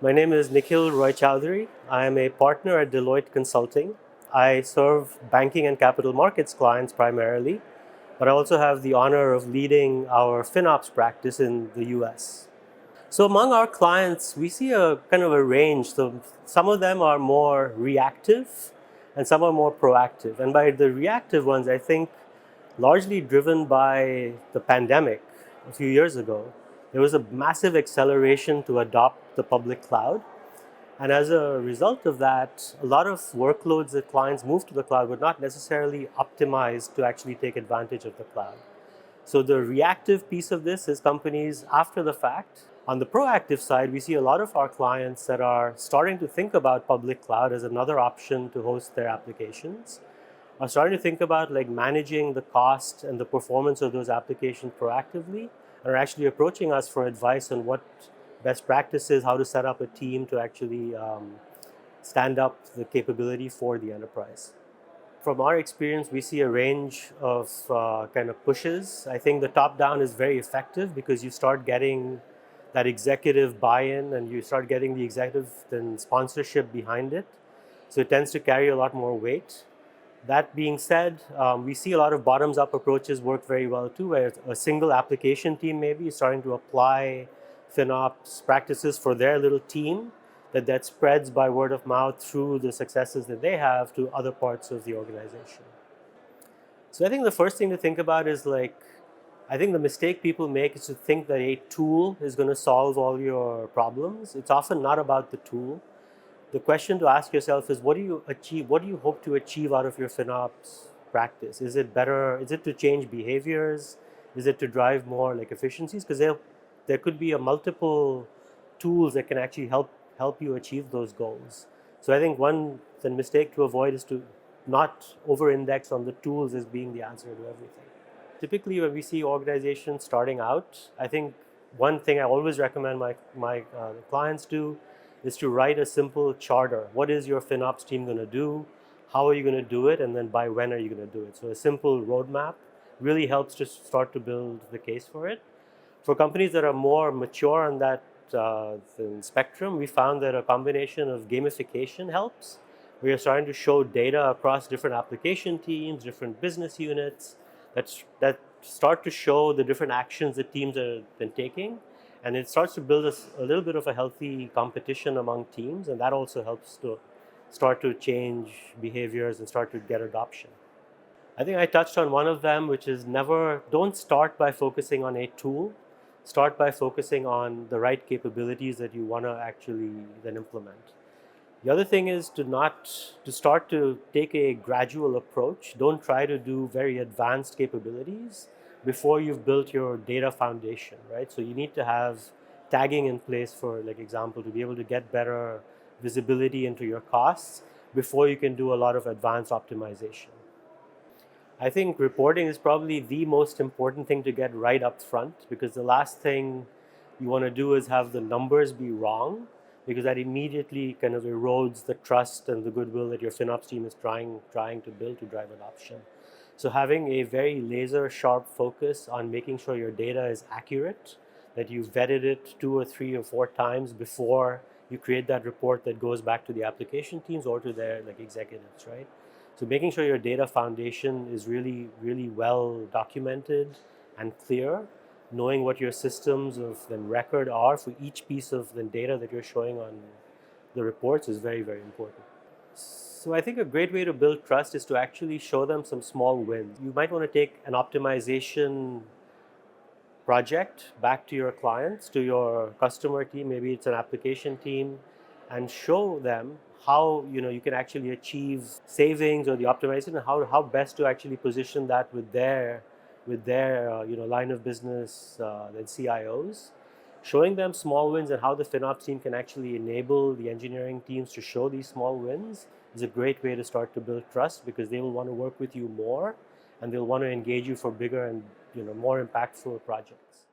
My name is Nikhil Roychowdhury. I am a partner at Deloitte Consulting. I serve banking and capital markets clients primarily, but I also have the honor of leading our FinOps practice in the US. So among our clients, we see a kind of a range. So some of them are more reactive and some are more proactive. And by the reactive ones, I think largely driven by the pandemic a few years ago, there was a massive acceleration to adopt the public cloud. And as a result of that, a lot of workloads that clients moved to the cloud were not necessarily optimized to actually take advantage of the cloud. So the reactive piece of this is companies after the fact. On the proactive side, we see a lot of our clients that are starting to think about public cloud as another option to host their applications, are starting to think about like managing the cost and the performance of those applications proactively, and are actually approaching us for advice on what best practices, how to set up a team to actually stand up the capability for the enterprise. From our experience, we see a range of kind of pushes. I think the top down is very effective because you start getting that executive buy-in and you start getting the executive then sponsorship behind it. So it tends to carry a lot more weight. That being said, we see a lot of bottoms-up approaches work very well too, where a single application team maybe is starting to apply FinOps practices for their little team that spreads by word of mouth through the successes that they have to other parts of the organization. So I think the first thing to think about is I think the mistake people make is to think that a tool is going to solve all your problems. It's often not about the tool. The question to ask yourself is, what do you achieve? What do you hope to achieve out of your FinOps practice? Is it better? Is it to change behaviors? Is it to drive more like efficiencies? Because there could be a multiple tools that can actually help you achieve those goals. So I think the mistake to avoid is to not over-index on the tools as being the answer to everything. Typically, when we see organizations starting out, I think one thing I always recommend my clients do is to write a simple charter. What is your FinOps team going to do? How are you going to do it? And then by when are you going to do it? So a simple roadmap really helps to start to build the case for it. For companies that are more mature on that spectrum, we found that a combination of gamification helps. We are starting to show data across different application teams, different business units that start to show the different actions that teams are then taking. And it starts to build a little bit of a healthy competition among teams, and that also helps to start to change behaviors and start to get adoption. I think I touched on one of them, which is don't start by focusing on a tool. Start by focusing on the right capabilities that you want to actually then implement. The other thing is to start to take a gradual approach. Don't try to do very advanced capabilities before you've built your data foundation, right? So you need to have tagging in place, for like example, to be able to get better visibility into your costs before you can do a lot of advanced optimization. I think reporting is probably the most important thing to get right up front, because the last thing you want to do is have the numbers be wrong, because that immediately kind of erodes the trust and the goodwill that your FinOps team is trying to build to drive adoption. So having a very laser sharp focus on making sure your data is accurate, that you vetted it 2 or 3 or 4 times before you create that report that goes back to the application teams or to their like executives, right? So making sure your data foundation is really, really well documented and clear, knowing what your systems of then record are for each piece of the data that you're showing on the reports is very, very important. So I think a great way to build trust is to actually show them some small wins. You might want to take an optimization project back to your clients, to your customer team, maybe it's an application team, and show them how you can actually achieve savings or the optimization, and how best to actually position that with their line of business and CIOs. Showing them small wins and how the FinOps team can actually enable the engineering teams to show these small wins is a great way to start to build trust, because they will want to work with you more and they'll want to engage you for bigger and more impactful projects.